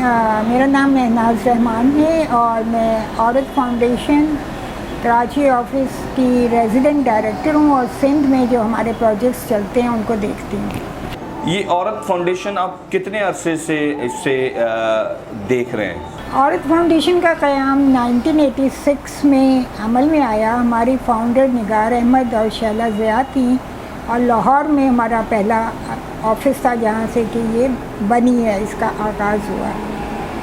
میرا نام ناز رحمان ہے اور میں عورت فاؤنڈیشن کراچی آفس کی ریزیڈنٹ ڈائریکٹر ہوں اور سندھ میں جو ہمارے پروجیکٹس چلتے ہیں ان کو دیکھتی ہوں۔ یہ عورت فاؤنڈیشن آپ کتنے عرصے سے اس سے دیکھ رہے ہیں؟ عورت فاؤنڈیشن کا قیام 1986 میں عمل میں آیا۔ ہماری فاؤنڈر نگار احمد اور شیلا ضیاء تھیں اور لاہور میں ہمارا پہلا آفس تھا جہاں سے کہ یہ بنی ہے، اس کا آغاز ہوا۔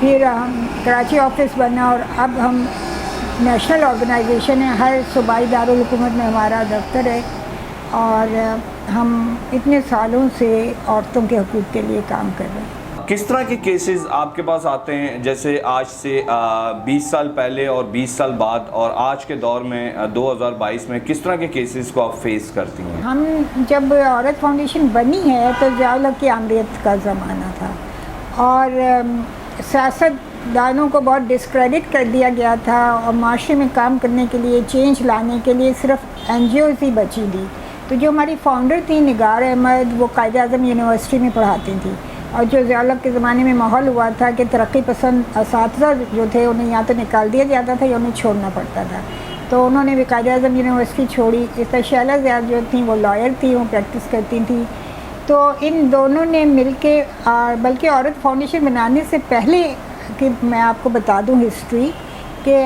پھر ہم کراچی آفس بنا اور اب ہم نیشنل آرگنائزیشن ہے، ہر صوبائی دارالحکومت میں ہمارا دفتر ہے اور ہم اتنے سالوں سے عورتوں کے حقوق کے لیے کام کر رہے ہیں۔ کس طرح کے کیسز آپ کے پاس آتے ہیں، جیسے آج سے 20 سال پہلے اور 20 سال بعد اور آج کے دور میں 2022 میں کس طرح کے کیسز کو آپ فیس کرتی ہیں؟ ہم جب عورت فاؤنڈیشن بنی ہے تو ضیاء الحق کی آمریت کا زمانہ تھا اور سیاست دانوں کو بہت ڈسکریڈٹ کر دیا گیا تھا اور معاشرے میں کام کرنے کے لیے، چینج لانے کے لیے صرف NGOs ہی بچی تھی۔ تو جو ہماری فاؤنڈر تھی نگار احمد، وہ قائد اعظم یونیورسٹی میں پڑھاتی تھیں اور جو ضیاء الحق کے زمانے میں ماحول ہوا تھا کہ ترقی پسند اساتذہ جو تھے انہیں یا تو نکال دیا جاتا تھا یا انہیں چھوڑنا پڑتا تھا، تو انہوں نے بھی قائد اعظم یونیورسٹی چھوڑی۔ اس طرح شیلا ضیاء جو تھیں وہ لائر تھیں، وہ پریکٹس کرتی تھیں۔ تو ان دونوں نے مل کے بلکہ عورت فاؤنڈیشن بنانے سے پہلے کہ میں آپ کو بتا دوں ہسٹری کہ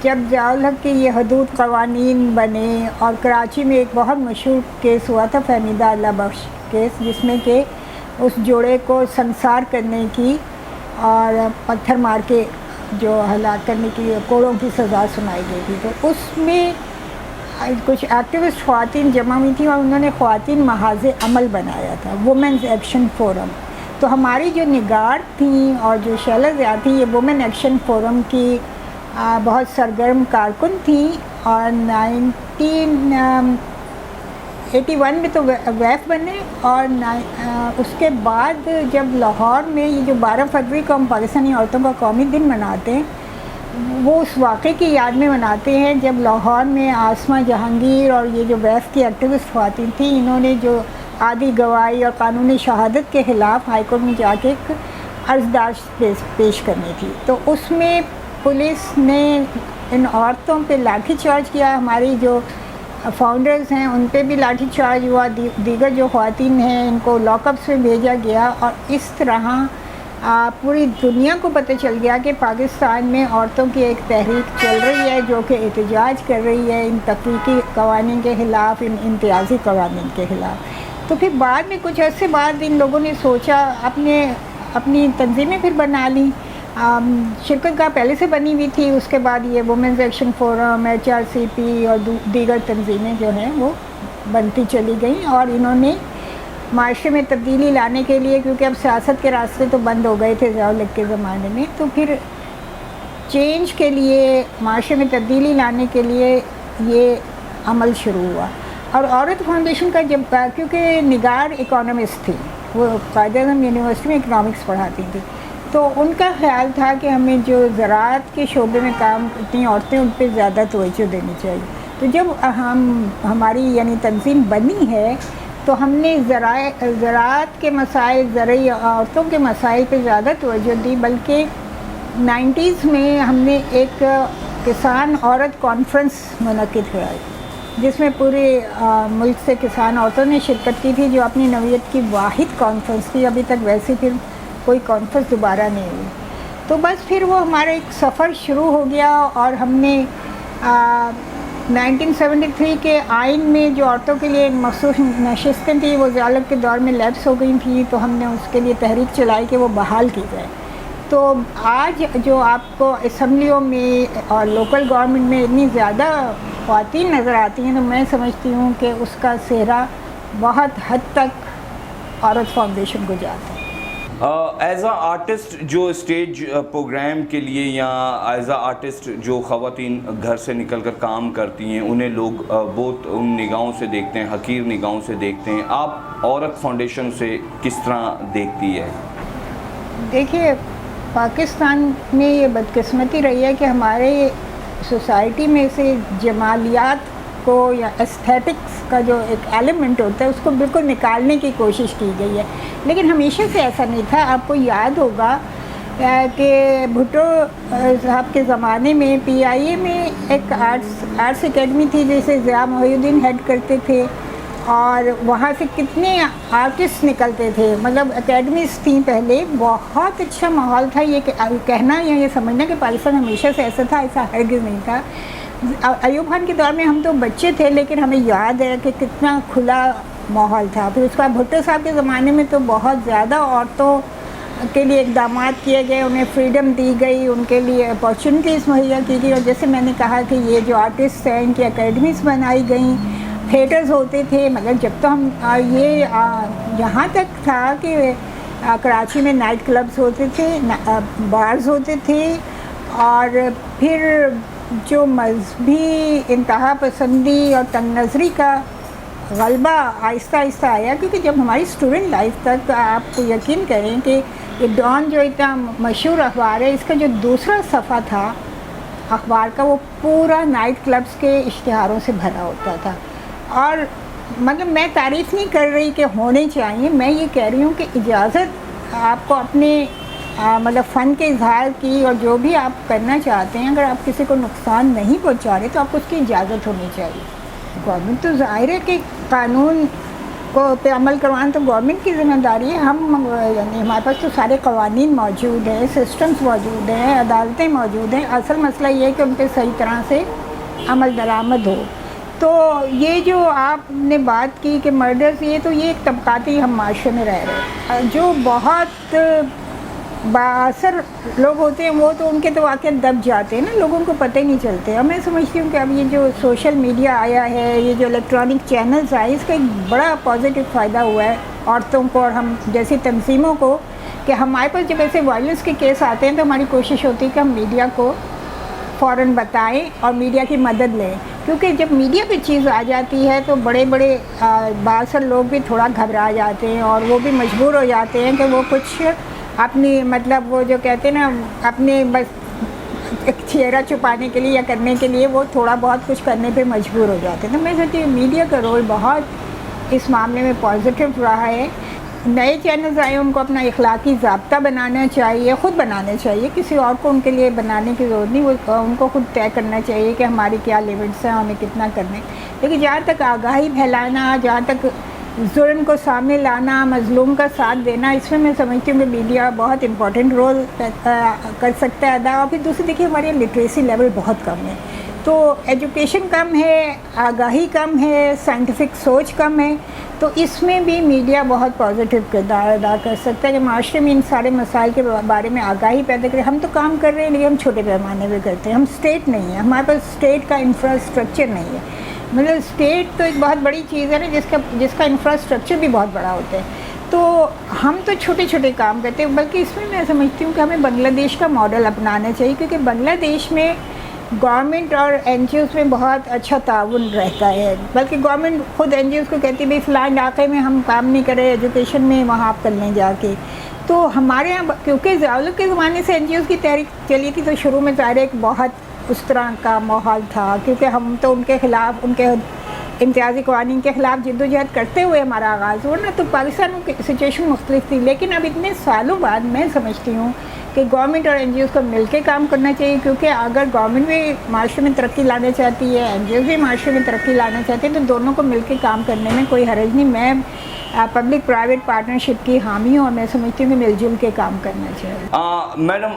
جب ضیاء الحق کے یہ حدود قوانین بنے اور کراچی میں ایک بہت مشہور کیس ہوا تھا فہمیدہ اللہ بخش کیس، جس میں کہ اس جوڑے کو سنسار کرنے کی اور پتھر مار کے جو ہلاک کرنے کی کوڑوں کی سزا سنائی گئی تھی، تو اس میں کچھ ایکٹیوسٹ خواتین جمع ہوئی تھیں اور انہوں نے خواتین محاذ عمل بنایا تھا، وومنز ایکشن فورم۔ تو ہماری جو نگار تھیں اور جو شیلا ضیاء تھی یہ وومن ایکشن فورم کی بہت سرگرم کارکن تھیں اور 1981 میں تو ویف بنے اور اس کے بعد جب لاہور میں یہ جو 12 فروری کو ہم پاکستانی عورتوں کا قومی دن مناتے ہیں، وہ اس واقعے کی یاد میں مناتے ہیں جب لاہور میں آسمہ جہانگیر اور یہ جو ویف کی ایکٹیوسٹ خواتین تھیں، انہوں نے جو عادی گواہی اور قانونی شہادت کے خلاف ہائی کورٹ میں جا کے ایک عرضداشت پیش کرنی تھی، تو اس میں پولیس نے ان عورتوں پہ لاٹھی چارج کیا۔ ہماری جو فاؤنڈرز ہیں ان پہ بھی لاٹھی چارج ہوا، دیگر جو خواتین ہیں ان کو لاک اپس میں بھیجا گیا اور اس طرح پوری دنیا کو پتہ چل گیا کہ پاکستان میں عورتوں کی ایک تحریک چل رہی ہے جو کہ احتجاج کر رہی ہے ان تفریقی قوانین کے خلاف، ان امتیازی قوانین کے خلاف۔ تو پھر بعد میں کچھ عرصے بعد ان لوگوں نے سوچا، اپنی تنظیمیں پھر بنا لیں۔ شرکت گاہ پہلے سے بنی ہوئی تھی، اس کے بعد یہ وومنز ایکشن فورم، HRCP اور دیگر تنظیمیں جو ہیں وہ بنتی چلی گئیں اور انہوں نے معاشرے میں تبدیلی لانے کے لیے، کیونکہ اب سیاست کے راستے تو بند ہو گئے تھے ضیاء الحق کے زمانے میں، تو پھر چینج کے لیے، معاشرے میں تبدیلی لانے کے لیے یہ عمل شروع ہوا۔ اور عورت فاؤنڈیشن کا جب، کیونکہ نگار اکانومسٹ تھی، وہ قائد اعظم یونیورسٹی میں اکنامکس پڑھاتی تھی، تو ان کا خیال تھا کہ ہمیں جو زراعت کے شعبے میں کام کرتی ہیں عورتیں ان پہ زیادہ توجہ دینی چاہیے۔ تو جب ہماری یعنی تنظیم بنی ہے تو ہم نے زراعت کے مسائل، زرعی عورتوں کے مسائل پہ زیادہ توجہ دی، بلکہ 90s میں ہم نے ایک کسان عورت کانفرنس منعقد کرائی جس میں پورے ملک سے کسان عورتوں نے شرکت کی تھی، جو اپنی نوعیت کی واحد کانفرنس تھی۔ ابھی تک ویسے پھر کوئی کانفرنس دوبارہ نہیں ہوئی۔ تو بس پھر وہ ہمارا ایک سفر شروع ہو گیا اور ہم نے 1973 کے آئین میں جو عورتوں کے لیے مخصوص نشستیں تھیں وہ ضیاء الحق کے دور میں لیپس ہو گئی تھیں، تو ہم نے اس کے لیے تحریک چلائی کہ وہ بحال کی جائے۔ تو آج جو آپ کو اسمبلیوں میں اور لوکل گورنمنٹ میں اتنی زیادہ خواتین نظر آتی ہیں، تو میں سمجھتی ہوں کہ اس کا سہرا بہت حد تک عورت فاؤنڈیشن کو جاتا ہے۔ ایز اے آرٹسٹ جو اسٹیج پروگرام کے لیے یا ایز اے آرٹسٹ جو خواتین گھر سے نکل کر کام کرتی ہیں انہیں لوگ بہت ان نگاہوں سے دیکھتے ہیں، حقیر نگاہوں سے دیکھتے ہیں، آپ عورت فاؤنڈیشن سے کس طرح دیکھتی ہے؟ دیکھیے، پاکستان میں یہ بدقسمتی رہی ہے کہ ہمارے سوسائٹی میں سے جمالیات کو یا ایستھیٹکس کا جو ایک ایلیمنٹ ہوتا ہے اس کو بالکل نکالنے کی کوشش کی گئی ہے، لیکن ہمیشہ سے ایسا نہیں تھا۔ آپ کو یاد ہوگا کہ بھٹو صاحب کے زمانے میں PIA میں ایک آرٹس اکیڈمی تھی جسے ضیاء محی الدین ہیڈ کرتے تھے، اور وہاں سے کتنے آرٹسٹ نکلتے تھے، مطلب اکیڈمیز تھیں پہلے، بہت اچھا ماحول تھا. یہ کہنا یا یہ سمجھنا کہ پاکستان ہمیشہ سے ایسا تھا، ایسا ہرگز نہیں تھا. ایوب خان کے دور میں ہم تو بچے تھے، لیکن ہمیں یاد ہے کہ کتنا کھلا ماحول تھا. پھر اس کے بعد بھٹو صاحب کے زمانے میں تو بہت زیادہ عورتوں کے لیے اقدامات کیے گئے، انہیں فریڈم دی گئی، ان کے لیے اپارچونیٹیز مہیا کی گئی. اور جیسے میں نے کہا کہ یہ جو آرٹسٹ ہیں ان کی اکیڈمیز بنائی گئیں، تھیٹرز ہوتے تھے. مگر جب تو ہم یہ یہاں تک تھا کہ کراچی میں نائٹ کلبز ہوتے تھے، بارز ہوتے تھے، اور پھر جو مذہبی انتہا پسندی اور تنگ نظری کا غلبہ آہستہ آہستہ آیا. کیونکہ جب ہماری اسٹوڈنٹ لائف تک، آپ کو یقین کریں کہ یہ ڈان جو اتنا مشہور اخبار ہے، اس کا جو دوسرا صفحہ تھا اخبار کا، وہ پورا نائٹ کلبز کے اشتہاروں سے بھرا ہوتا تھا. اور مطلب میں تعریف نہیں کر رہی کہ ہونے چاہیے، میں یہ کہہ رہی ہوں کہ اجازت آپ کو اپنے مطلب فن کے اظہار کی، اور جو بھی آپ کرنا چاہتے ہیں، اگر آپ کسی کو نقصان نہیں پہنچا رہے تو آپ کو اس کی اجازت ہونی چاہیے. گورنمنٹ تو ظاہر ہے کہ قانون کو پہ عمل کروانا تو گورنمنٹ کی ذمہ داری ہے. یعنی ہمارے پاس تو سارے قوانین موجود ہیں، سسٹمز موجود ہیں، عدالتیں موجود ہیں. اصل مسئلہ یہ ہے کہ ان پہ صحیح طرح سے عمل درآمد ہو. تو یہ جو آپ نے بات کی کہ مرڈرز، یہ ایک طبقاتی ہم معاشرے میں رہ رہے ہیں. جو بہت بااثر لوگ ہوتے ہیں وہ تو ان کے تو واقعات دب جاتے ہیں نا، لوگوں کو پتہ ہی نہیں چلتے. اور میں سمجھتی ہوں کہ اب یہ جو سوشل میڈیا آیا ہے، یہ جو الیکٹرانک چینلز آئے، اس کا ایک بڑا پازیٹیو فائدہ ہوا ہے عورتوں کو اور ہم جیسی تنظیموں کو، کہ ہمارے پاس جب ایسے وائلنس کے کیس آتے ہیں تو ہماری کوشش ہوتی ہے کہ ہم میڈیا کو فوراً بتائیں اور میڈیا کی مدد لیں. کیونکہ جب میڈیا پہ چیز آ جاتی ہے تو بڑے بڑے بااثر لوگ بھی تھوڑا گھبرا جاتے ہیں، اور وہ بھی مجبور ہو جاتے ہیں کہ وہ کچھ اپنی مطلب وہ جو کہتے ہیں نا، اپنے بس ایک چہرہ چھپانے کے لیے یا کرنے کے لیے وہ تھوڑا بہت کچھ کرنے پہ مجبور ہو جاتے ہیں. تو میں سمجھتی ہوں میڈیا کا رول بہت اس معاملے میں پازیٹیو رہا ہے. نئے چینلز آئے، ان کو اپنا اخلاقی ضابطہ بنانا چاہیے، خود بنانا چاہیے، کسی اور کو ان کے لیے بنانے کی ضرورت نہیں. وہ ان کو خود طے کرنا چاہیے کہ ہماری کیا لیمٹس ہیں، ہمیں کتنا کرنا ہے. لیکن جہاں تک آگاہی پھیلانا، جہاں تک ظلم کو سامنے لانا، مظلوم کا ساتھ دینا، اس میں سمجھتی ہوں کہ میڈیا بہت امپورٹنٹ رول کر سکتا ہے ادا. اور پھر دوسری دیکھیے ہمارے لٹریسی لیول بہت کم ہے، تو ایجوکیشن کم ہے، آگاہی کم ہے، سائنٹیفک سوچ کم ہے. تو اس میں بھی میڈیا بہت پازیٹیو کردار ادا کر سکتا ہے کہ معاشرے میں ان سارے مسائل کے بارے میں آگاہی پیدا کرے. ہم تو کام کر رہے ہیں لیکن ہم چھوٹے پیمانے پہ کرتے ہیں. ہم اسٹیٹ نہیں ہیں، ہمارے پاس اسٹیٹ کا انفراسٹرکچر نہیں ہے. مطلب اسٹیٹ تو ایک بہت بڑی چیز ہے نا، جس کا انفراسٹرکچر بھی بہت بڑا ہوتا ہے. تو ہم تو چھوٹے چھوٹے کام کرتے ہیں. بلکہ اس میں سمجھتی ہوں کہ ہمیں بنگلہ دیش کا ماڈل اپنانا چاہیے، کیونکہ بنگلہ دیش میں گورنمنٹ اور NGOs میں بہت اچھا تعاون رہتا ہے. بلکہ گورنمنٹ خود NGOs کو کہتی ہے بھائی فلاں علاقے میں ہم کام نہیں کرے ایجوکیشن میں، وہاں آپ کر لیں جا کے. تو ہمارے یہاں کیونکہ ضیاء کے زمانے سے NGOs کی تحریک چلی تھی، تو شروع میں ظاہر ایک بہت اس طرح کا ماحول تھا، کیونکہ ہم تو ان کے خلاف، ان کے امتیازی قوانین کے خلاف جدوجہد کرتے ہوئے ہمارا آغاز ہوا نا. تو پاکستان کی سچویشن مختلف تھی. لیکن اب اتنے سالوں بعد میں سمجھتی ہوں کہ گورنمنٹ اور NGOs کو مل کے کام کرنا چاہیے. کیونکہ اگر گورنمنٹ بھی معاشرے میں ترقی لانا چاہتی ہے، NGOs بھی معاشرے میں ترقی لانا چاہتے ہیں، تو دونوں کو مل کے کام کرنے میں کوئی حرج نہیں. میں پبلک پرائیویٹ پارٹنرشپ کی حامی ہوں، اور میں سمجھتی ہوں کہ مل جل کے کام کرنا چاہیے. میڈم،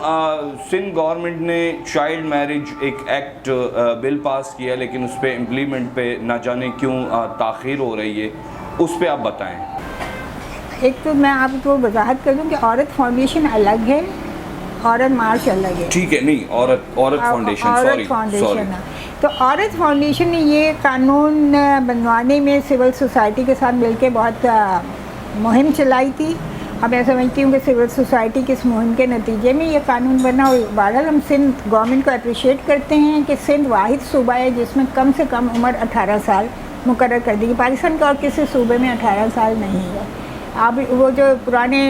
سندھ گورنمنٹ نے چائلڈ میرج ایک ایکٹ بل پاس کیا، لیکن اس پہ امپلیمنٹ پہ نہ جانے کیوں تاخیر ہو رہی ہے، اس پہ آپ بتائیں. ایک تو میں آپ کو وضاحت کر دوں کہ عورت فاؤنڈیشن الگ ہے، عورت مارچ الگ ہے. ٹھیک ہے، نہیں عورت فاؤنڈیشن ہے. تو عورت فاؤنڈیشن نے یہ قانون بنوانے میں سول سوسائٹی کے ساتھ مل کے بہت مہم چلائی تھی. اب میں سمجھتی ہوں کہ سول سوسائٹی کی اس مہم کے نتیجے میں یہ قانون بنا. اور بہرحال ہم سندھ گورنمنٹ کو اپریشیٹ کرتے ہیں کہ سندھ واحد صوبہ ہے جس میں کم سے کم عمر 18 سال مقرر کر دی گئی. پاکستان کا اور کسی صوبے میں 18 سال نہیں ہے. اب وہ جو پرانے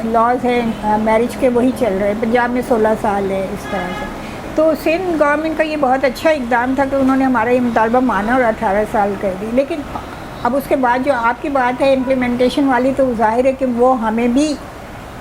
لاز ہیں میرج کے وہی چل رہے ہیں. پنجاب میں 16 سال ہے اس طرح سے. تو سندھ گورنمنٹ کا یہ بہت اچھا اقدام تھا کہ انہوں نے ہمارا یہ مطالبہ مانا اور 18 سال کر دی. لیکن اب اس کے بعد جو آپ کی بات ہے امپلیمنٹیشن والی، تو ظاہر ہے کہ وہ ہمیں بھی